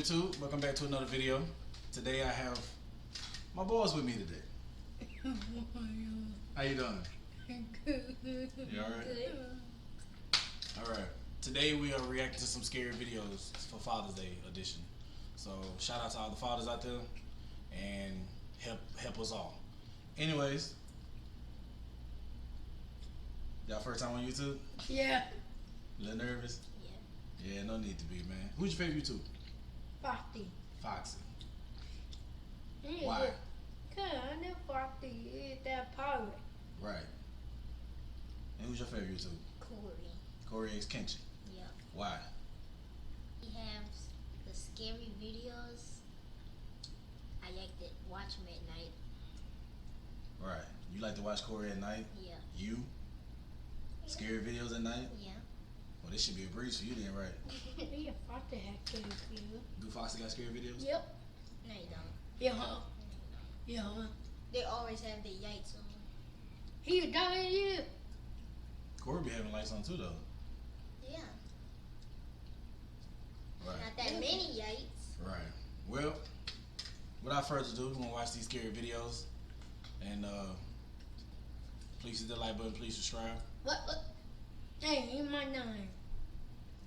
YouTube? Welcome back to another video. Today I have my boys with me today. How you doing? You alright? Alright. Today we are reacting to some scary videos for Father's Day edition. So shout out to all the fathers out there and help us all. Anyways, y'all first time on YouTube? Yeah. A little nervous? Yeah. Yeah, no need to be, man. Who's your favorite YouTube? Foxy. Foxy. Yeah, Why? Cause I know Foxy is that pirate. Right. And who's your favorite YouTube? Corey. Corey X Kenshin. Yeah. Why? He has the scary videos. I like to watch him at night. Right. You like to watch Corey at night? Yeah. You? Scary videos at night? Yeah. Well, this should be a breeze for you then, right? Yeah, Foxy had good video. Do Foxy got scary videos? Yep. No, you don't. Yeah. Yeah. They always have the yikes on. He died you. Corey be having lights on too, though. Yeah. Right. Not that many yikes. Right. Well, without further ado, we're gonna watch these scary videos, and please hit the like button. Please subscribe. What? Hey, you might not.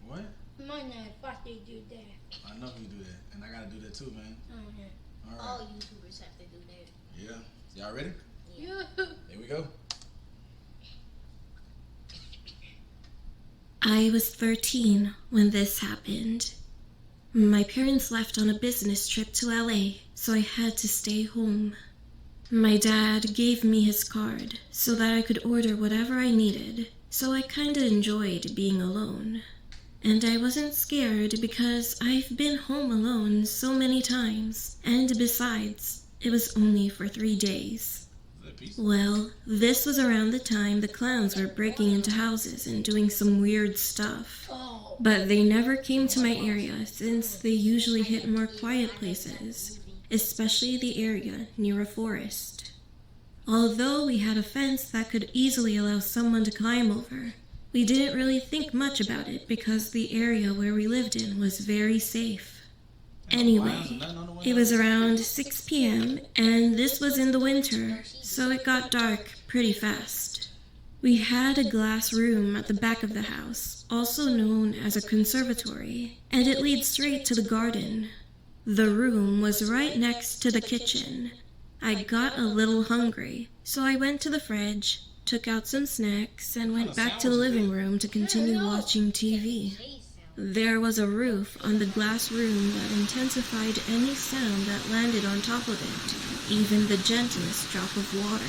What? You might not. Foxy do that. I know you do that, and I gotta do that too, man. Okay. All right. All YouTubers have to do that. Yeah. Y'all ready? Yeah. Here we go. I was 13 when this happened. My parents left on a business trip to LA, so I had to stay home. My dad gave me his card so that I could order whatever I needed, so I kinda enjoyed being alone. And I wasn't scared because I've been home alone so many times, and besides, it was only for 3 days. Is that a piece? Well, this was around the time the clowns were breaking into houses and doing some weird stuff. Oh. But they never came to my area since they usually hit more quiet places, especially the area near a forest. Although we had a fence that could easily allow someone to climb over, we didn't really think much about it because the area where we lived in was very safe. Anyway, it was around 6 p.m. and this was in the winter, so it got dark pretty fast. We had a glass room at the back of the house, also known as a conservatory, and it leads straight to the garden. The room was right next to the kitchen. I got a little hungry, so I went to the fridge, took out some snacks, and went back to the living room to continue watching TV. There was a roof on the glass room that intensified any sound that landed on top of it, even the gentlest drop of water.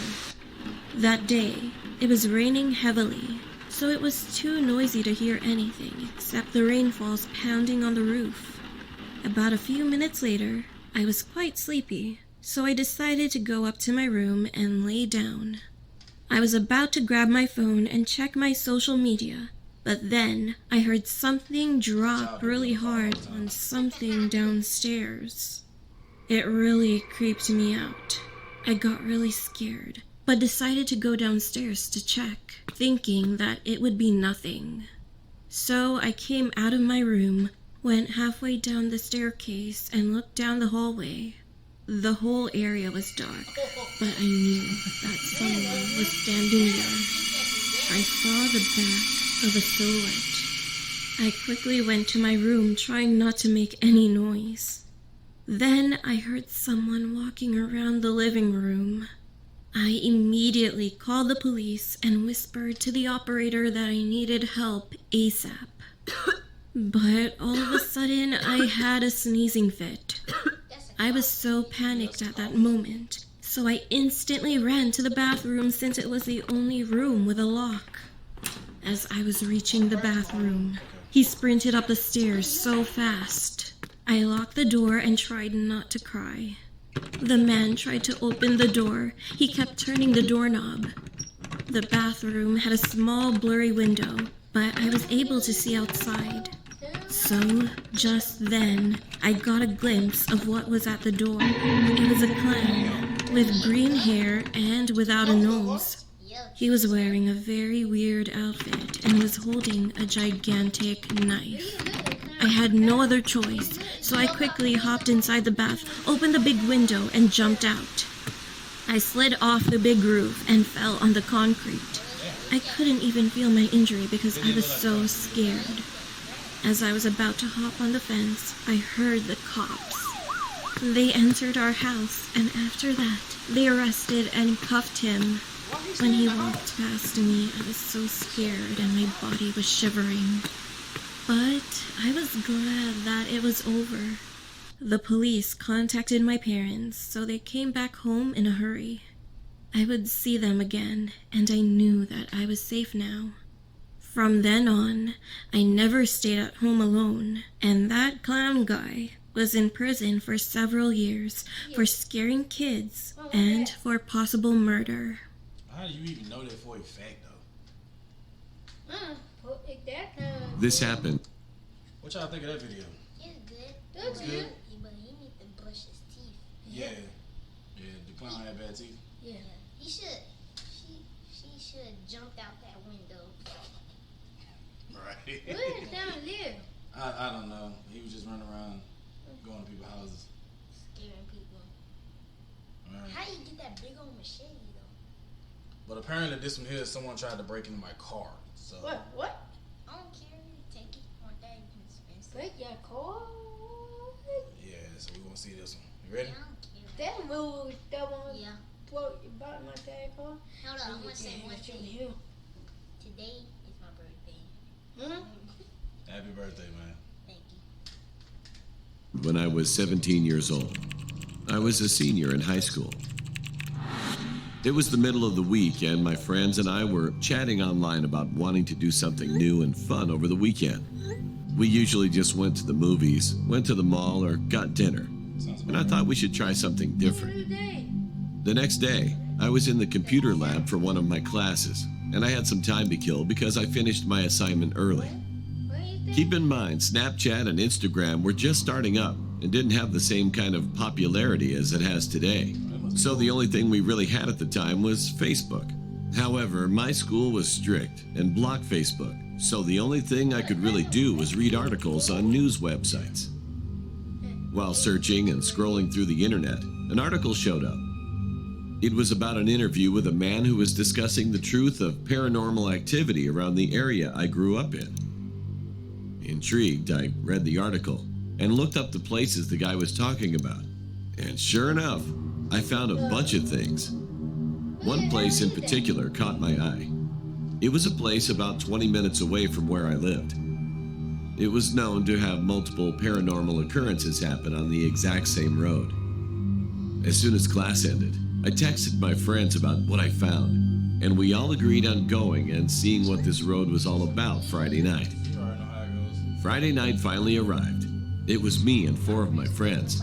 That day, it was raining heavily, so it was too noisy to hear anything except the rainfalls pounding on the roof. About a few minutes later, I was quite sleepy, so I decided to go up to my room and lay down. I was about to grab my phone and check my social media, but then I heard something drop really hard on something downstairs. It really creeped me out. I got really scared, but decided to go downstairs to check, thinking that it would be nothing. So I came out of my room, went halfway down the staircase, and looked down the hallway. The whole area was dark, but I knew that someone was standing there. I saw the back of a silhouette. I quickly went to my room, trying not to make any noise. Then I heard someone walking around the living room. I immediately called the police and whispered to the operator that I needed help ASAP. But all of a sudden, I had a sneezing fit. I was so panicked at that moment, so I instantly ran to the bathroom since it was the only room with a lock. As I was reaching the bathroom, he sprinted up the stairs so fast. I locked the door and tried not to cry. The man tried to open the door. He kept turning the doorknob. The bathroom had a small blurry window, but I was able to see outside. So, just then, I got a glimpse of what was at the door. It was a clown, with green hair and without a nose. He was wearing a very weird outfit and was holding a gigantic knife. I had no other choice, so I quickly hopped inside the bath, opened the big window, and jumped out. I slid off the big roof and fell on the concrete. I couldn't even feel my injury because I was so scared. As I was about to hop on the fence, I heard the cops. They entered our house, and after that, they arrested and cuffed him. When he walked past me, I was so scared and my body was shivering. But I was glad that it was over. The police contacted my parents, so they came back home in a hurry. I would see them again, and I knew that I was safe now. From then on, I never stayed at home alone, and that clown guy was in prison for several years for scaring kids and for possible murder. How do you even know that for a fact, though? This happened. What y'all think of that video? It's good. That's Good. good. But he needs to brush his teeth. Yeah. Yeah, the clown had bad teeth. Yeah. He should. She should have jumped out that window. Right. Where is down there? I don't know. He was just running around going to people's houses. Scaring people. Right. How you get that big old machete though? But apparently this one here, someone tried to break into my car. So What? I don't care. Take it. Or that expensive. Break your car? yeah, so we gonna see this one. You ready? I don't care. That move, that one Yeah. broke your bottom of that car? Hold on. I'm gonna say one thing. Here. Today is my birthday. Huh? Happy birthday, man. Thank you. When I was 17 years old, I was a senior in high school. It was the middle of the week, and my friends and I were chatting online about wanting to do something new and fun over the weekend. We usually just went to the movies, went to the mall, or got dinner. Sounds And I thought we should try something different. Today. The next day, I was in the computer lab for one of my classes, and I had some time to kill because I finished my assignment early. What is that? Keep in mind, Snapchat and Instagram were just starting up and didn't have the same kind of popularity as it has today. So the only thing we really had at the time was Facebook. However, my school was strict and blocked Facebook, so the only thing I could really do was read articles on news websites. While searching and scrolling through the internet, an article showed up. It was about an interview with a man who was discussing the truth of paranormal activity around the area I grew up in. Intrigued, I read the article and looked up the places the guy was talking about. And sure enough, I found a bunch of things. One place in particular caught my eye. It was a place about 20 minutes away from where I lived. It was known to have multiple paranormal occurrences happen on the exact same road. As soon as class ended, I texted my friends about what I found, and we all agreed on going and seeing what this road was all about Friday night. You already know how it goes. Friday night finally arrived. It was me and 4 of my friends.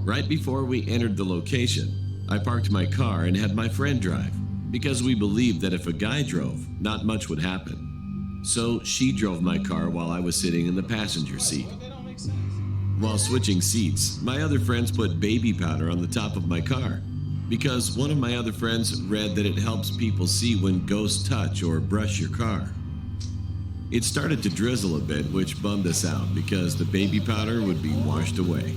Right before we entered the location, I parked my car and had my friend drive, because we believed that if a guy drove, not much would happen. So she drove my car while I was sitting in the passenger seat. That don't make sense. While switching seats, my other friends put baby powder on the top of my car, because one of my other friends read that it helps people see when ghosts touch or brush your car. It started to drizzle a bit, which bummed us out because the baby powder would be washed away.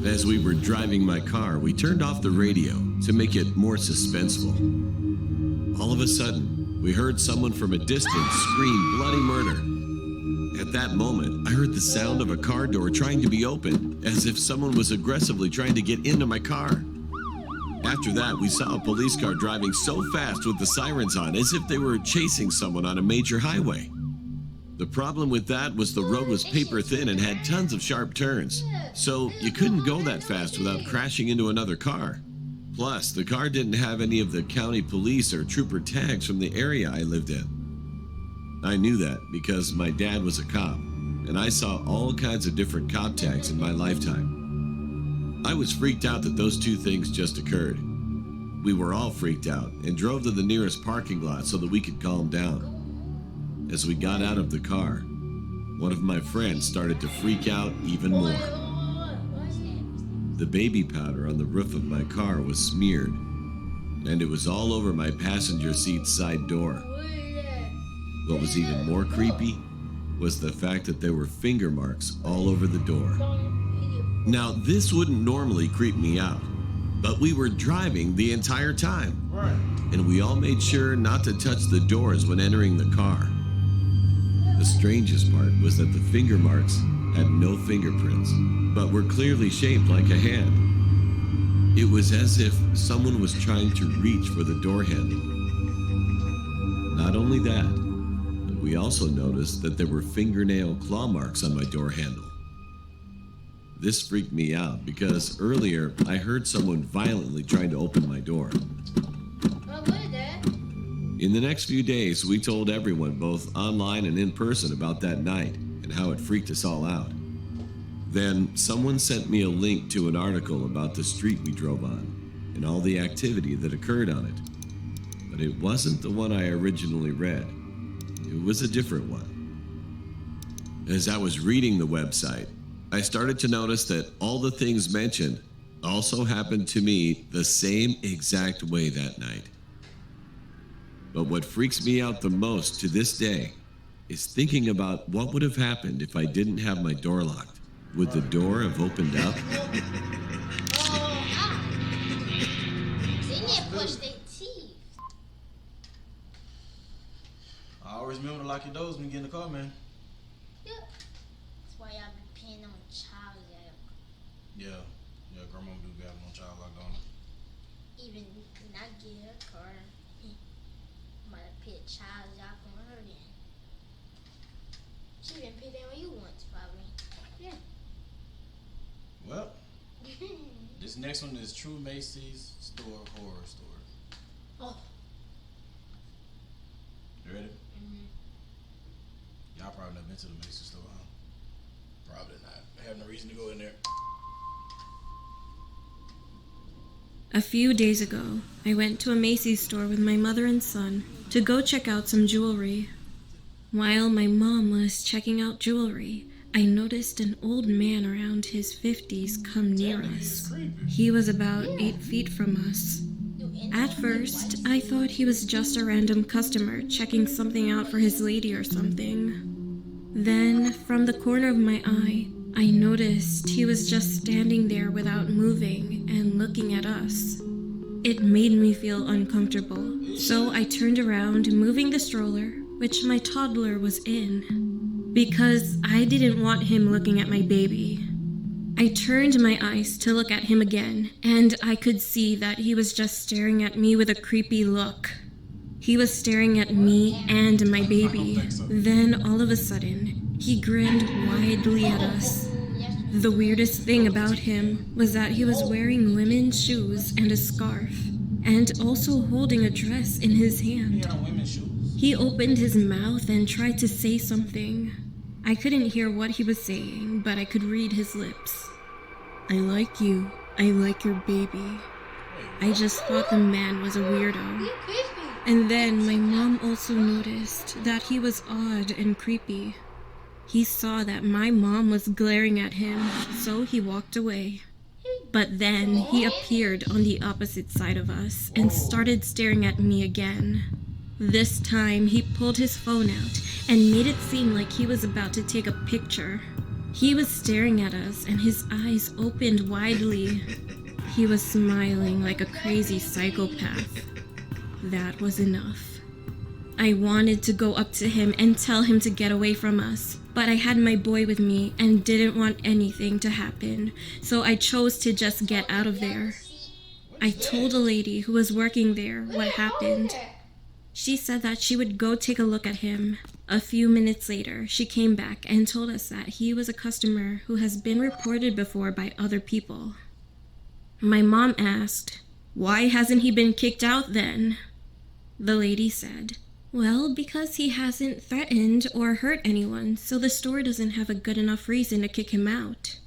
As we were driving my car, we turned off the radio to make it more suspenseful. All of a sudden, we heard someone from a distance scream bloody murder. At that moment, I heard the sound of a car door trying to be opened, as if someone was aggressively trying to get into my car. After that, we saw a police car driving so fast with the sirens on, as if they were chasing someone on a major highway. The problem with that was the road was paper thin and had tons of sharp turns, so you couldn't go that fast without crashing into another car. Plus, the car didn't have any of the county police or trooper tags from the area I lived in. I knew that because my dad was a cop, and I saw all kinds of different cop tags in my lifetime. I was freaked out that those two things just occurred. We were all freaked out and drove to the nearest parking lot so that we could calm down. As we got out of the car, one of my friends started to freak out even more. The baby powder on the roof of my car was smeared, and it was all over my passenger seat side door. What was even more creepy was the fact that there were finger marks all over the door. Now, this wouldn't normally creep me out, but we were driving the entire time. Right. And we all made sure not to touch the doors when entering the car. The strangest part was that the finger marks had no fingerprints, but were clearly shaped like a hand. It was as if someone was trying to reach for the door handle. Not only that, but we also noticed that there were fingernail claw marks on my door handle. This freaked me out because earlier I heard someone violently trying to open my door. What was that? In the next few days, we told everyone, both online and in person, about that night and how it freaked us all out. Then, someone sent me a link to an article about the street we drove on and all the activity that occurred on it. But it wasn't the one I originally read. It was a different one. As I was reading the website, I started to notice that all the things mentioned also happened to me the same exact way that night. But what freaks me out the most to this day is thinking about what would have happened if I didn't have my door locked. Would the door have opened up? They didn't brush their teeth. I always remember to lock your doors when you get in the car, man. Yep. That's why y'all be paying on child lock. Yeah, grandma do got no child lock on it. Even when I get her car, I'm gonna put child lock on her then. She didn't put that on you once, probably. Yeah. Well, this next one is True Macy's Store Horror Story. Oh. You ready? Mm-hmm. Y'all probably never been to the Macy's store, huh? Probably not. I have no reason to go in there. A few days ago, I went to a Macy's store with my mother and son to go check out some jewelry. While my mom was checking out jewelry, I noticed an old man around his 50s come near us. He was about 8 feet from us. At first, I thought he was just a random customer checking something out for his lady or something. Then, from the corner of my eye, I noticed he was just standing there without moving and looking at us. It made me feel uncomfortable, so I turned around, moving the stroller, which my toddler was in, because I didn't want him looking at my baby. I turned my eyes to look at him again, and I could see that he was just staring at me with a creepy look. He was staring at me and my baby. Then, all of a sudden, he grinned widely at us. The weirdest thing about him was that he was wearing women's shoes and a scarf, and also holding a dress in his hand. He opened his mouth and tried to say something. I couldn't hear what he was saying, but I could read his lips. I like you. I like your baby. I just thought the man was a weirdo. And then my mom also noticed that he was odd and creepy. He saw that my mom was glaring at him, so he walked away. But then he appeared on the opposite side of us and started staring at me again. This time, he pulled his phone out and made it seem like he was about to take a picture. He was staring at us and his eyes opened widely. He was smiling like a crazy psychopath. That was enough. I wanted to go up to him and tell him to get away from us, but I had my boy with me and didn't want anything to happen, so I chose to just get out of there. I told a lady who was working there what happened. She said that she would go take a look at him. A few minutes later, she came back and told us that he was a customer who has been reported before by other people. My mom asked, "Why hasn't he been kicked out then?" The lady said, "Well, because he hasn't threatened or hurt anyone, so the store doesn't have a good enough reason to kick him out."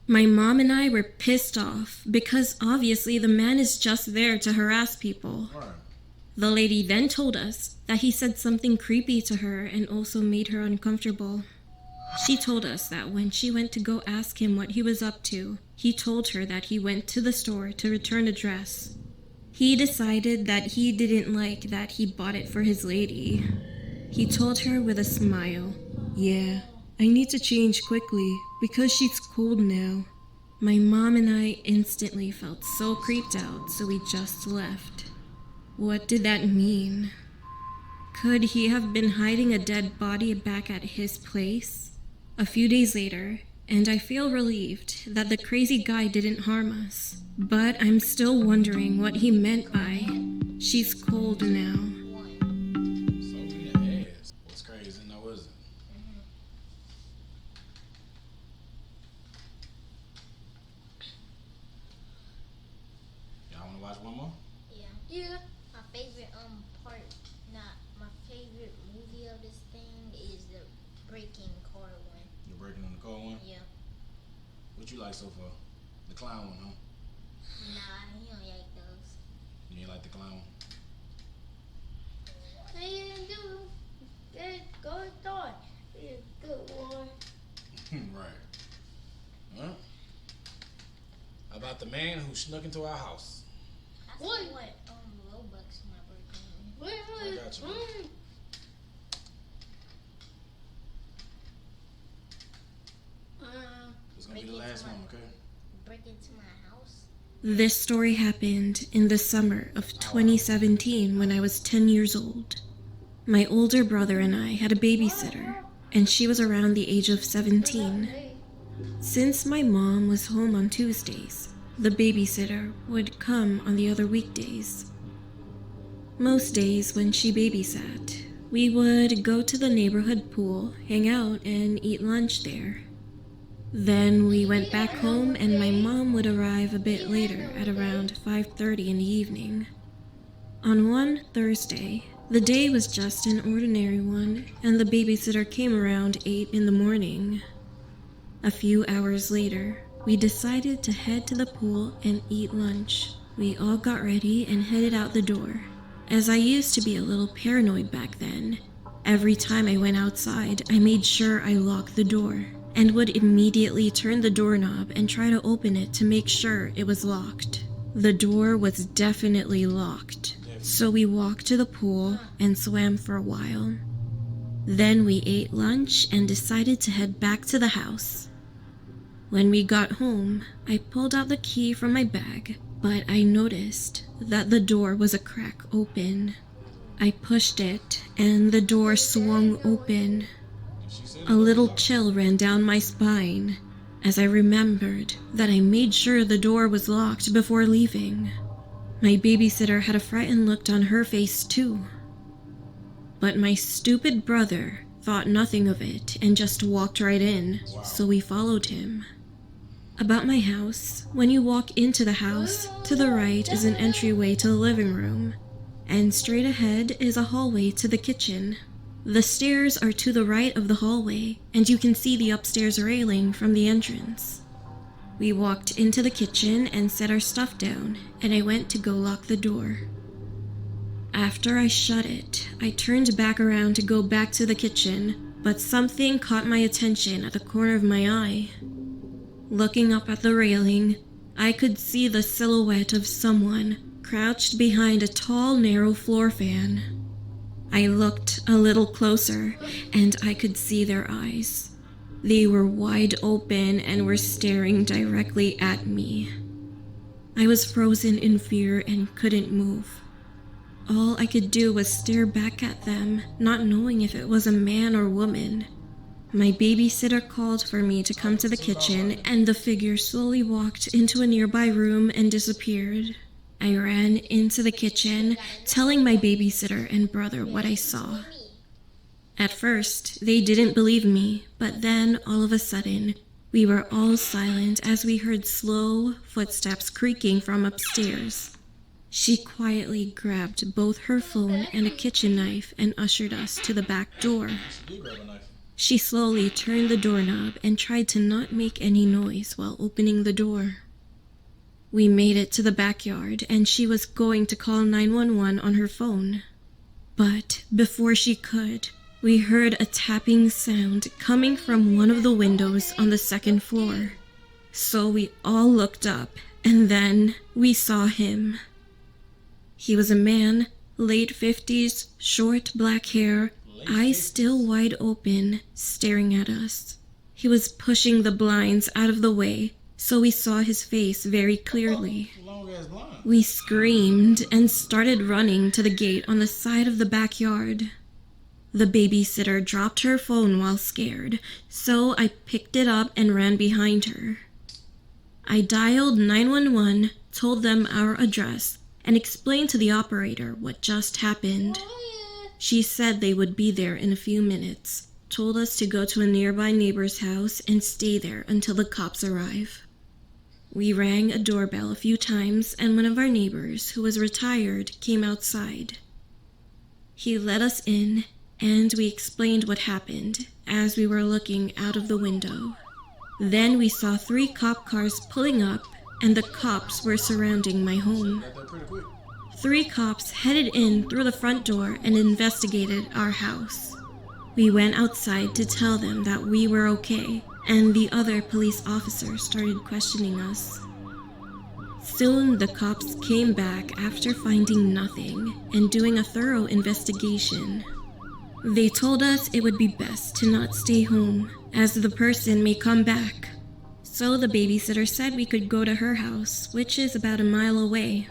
My mom and I were pissed off because obviously the man is just there to harass people. The lady then told us that he said something creepy to her and also made her uncomfortable. She told us that when she went to go ask him what he was up to, he told her that he went to the store to return a dress. He decided that he didn't like that he bought it for his lady. he told her with a smile. Yeah, I need to change quickly because she's cold now. My mom and I instantly felt so creeped out, so we just left. What did that mean? Could he have been hiding a dead body back at his place? A few days later, and I feel relieved that the crazy guy didn't harm us. But I'm still wondering what he meant by, she's cold now. So in the ass. What's crazy now, is it? Y'all wanna watch one more? Yeah. My favorite part, my favorite movie of this thing is the breaking car one. You're breaking in the car one? Yeah. What you like so far? The clown one, huh? Nah, he don't like those. You ain't like the clown one? I didn't do it. Go start. It's a good one. Right. Huh? How about the man who snuck into our house? I What? see what Robux my birthday. Wait, I got you. It's gonna be the last one, okay? Break into my house. This story happened in the summer of 2017 when I was 10 years old. My older brother and I had a babysitter, and she was around the age of 17. Since my mom was home on Tuesdays, the babysitter would come on the other weekdays. Most days when she babysat, we would go to the neighborhood pool, hang out, and eat lunch there. Then we went back home and my mom would arrive a bit later at around 5:30 in the evening. On one Thursday, the day was just an ordinary one and the babysitter came around 8 in the morning. A few hours later, we decided to head to the pool and eat lunch. We all got ready and headed out the door. As I used to be a little paranoid back then, every time I went outside, I made sure I locked the door and would immediately turn the doorknob and try to open it to make sure it was locked. The door was definitely locked, so we walked to the pool and swam for a while. Then we ate lunch and decided to head back to the house. When we got home, I pulled out the key from my bag, but I noticed that the door was a crack open. I pushed it and the door swung open. A little chill ran down my spine as I remembered that I made sure the door was locked before leaving. My babysitter had a frightened look on her face too. But my stupid brother thought nothing of it and just walked right in, so we followed him. About my house, when you walk into the house, to the right is an entryway to the living room, and straight ahead is a hallway to the kitchen. The stairs are to the right of the hallway, and you can see the upstairs railing from the entrance. We walked into the kitchen and set our stuff down, and I went to go lock the door. After I shut it, I turned back around to go back to the kitchen, but something caught my attention at the corner of my eye. Looking up at the railing, I could see the silhouette of someone crouched behind a tall, narrow floor fan. I looked a little closer, and I could see their eyes. They were wide open and were staring directly at me. I was frozen in fear and couldn't move. All I could do was stare back at them, not knowing if it was a man or woman. My babysitter called for me to come to the kitchen, and the figure slowly walked into a nearby room and disappeared. I ran into the kitchen, telling my babysitter and brother what I saw. At first, they didn't believe me, but then, all of a sudden, we were all silent as we heard slow footsteps creaking from upstairs. She quietly grabbed both her phone and a kitchen knife and ushered us to the back door. She slowly turned the doorknob and tried to not make any noise while opening the door. We made it to the backyard, and she was going to call 911 on her phone. But before she could, we heard a tapping sound coming from one of the windows on the second floor. So we all looked up, and then we saw him. He was a man, late 50s, short black hair, eyes still wide open, staring at us. He was pushing the blinds out of the way, so we saw his face very clearly. Long-ass blind. We screamed and started running to the gate on the side of the backyard. The babysitter dropped her phone while scared, so I picked it up and ran behind her. I dialed 911, told them our address, and explained to the operator what just happened. She said they would be there in a few minutes, told us to go to a nearby neighbor's house and stay there until the cops arrive. We rang a doorbell a few times, and one of our neighbors, who was retired, came outside. He let us in, and we explained what happened as we were looking out of the window. Then we saw 3 cop cars pulling up, and the cops were surrounding my home. Got that pretty quick. 3 cops headed in through the front door and investigated our house. We went outside to tell them that we were okay, and the other police officers started questioning us. Soon the cops came back after finding nothing and doing a thorough investigation. They told us it would be best to not stay home, as the person may come back. So the babysitter said we could go to her house, which is about a mile away.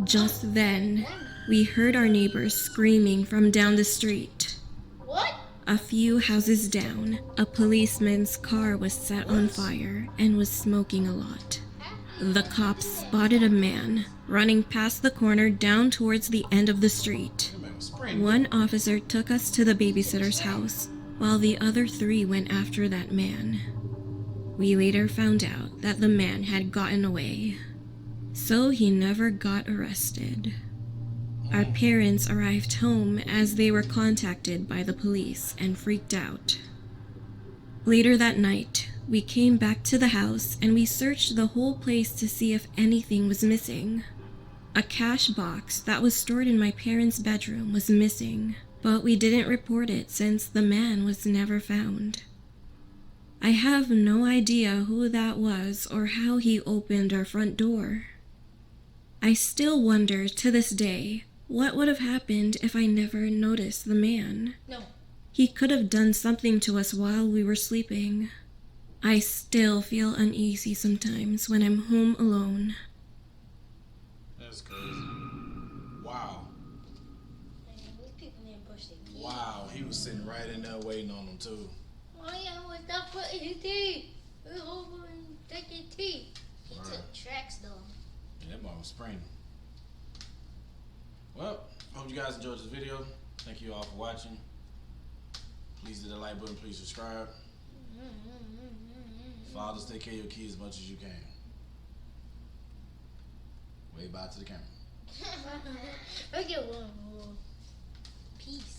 Just then, we heard our neighbors screaming from down the street. What? A few houses down, a policeman's car was set on fire and was smoking a lot. The cops spotted a man running past the corner down towards the end of the street. That man was spraying. One officer took us to the babysitter's house, while the other 3 went after that man. We later found out that the man had gotten away, so he never got arrested. Our parents arrived home as they were contacted by the police and freaked out. Later that night, we came back to the house and we searched the whole place to see if anything was missing. A cash box that was stored in my parents' bedroom was missing, but we didn't report it since the man was never found. I have no idea who that was or how he opened our front door. I still wonder to this day what would have happened if I never noticed the man. No. He could have done something to us while we were sleeping. I still feel uneasy sometimes when I'm home alone. That's crazy. Wow. Man, these people didn't brush their teeth. Wow. He was sitting right in there waiting on them too. Why y'all was not brushing his teeth? We're over and take your teeth. He Right. took tracks though. Yeah, that boy was spraying. Well, I hope you guys enjoyed this video. Thank you all for watching. Please hit the like button. Please subscribe. Fathers, take care of your kids as much as you can. Wave bye to the camera. Look at one more. Peace.